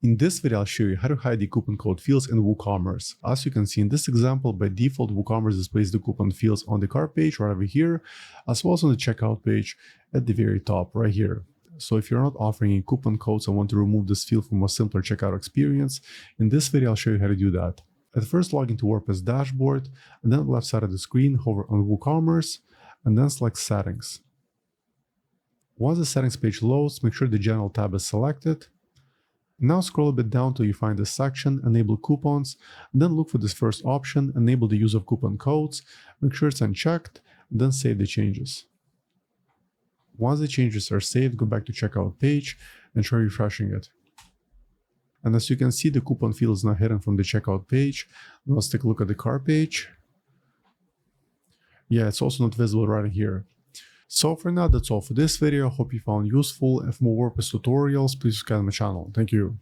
In this video, I'll show you how to hide the coupon code fields in WooCommerce. As you can see in this example, by default, WooCommerce displays the coupon fields on the cart page right over here, as well as on the checkout page at the very top right here. So if you're not offering any coupon codes and want to remove this field from a simpler checkout experience, in this video, I'll show you how to do that. At first, log into WordPress dashboard, and then on the left side of the screen, hover on WooCommerce, and then select Settings. Once the Settings page loads, make sure the General tab is selected. Now scroll a bit down till you find this section, Enable Coupons, then look for this first option, Enable the use of coupon codes, make sure it's unchecked, then save the changes. Once the changes are saved, go back to checkout page and try refreshing it. And as you can see, the coupon field is now hidden from the checkout page. Now let's take a look at the cart page. Yeah, it's also not visible right here. So for now, that's all for this video. I hope you found useful. If more WordPress tutorials, please subscribe to my channel. Thank you.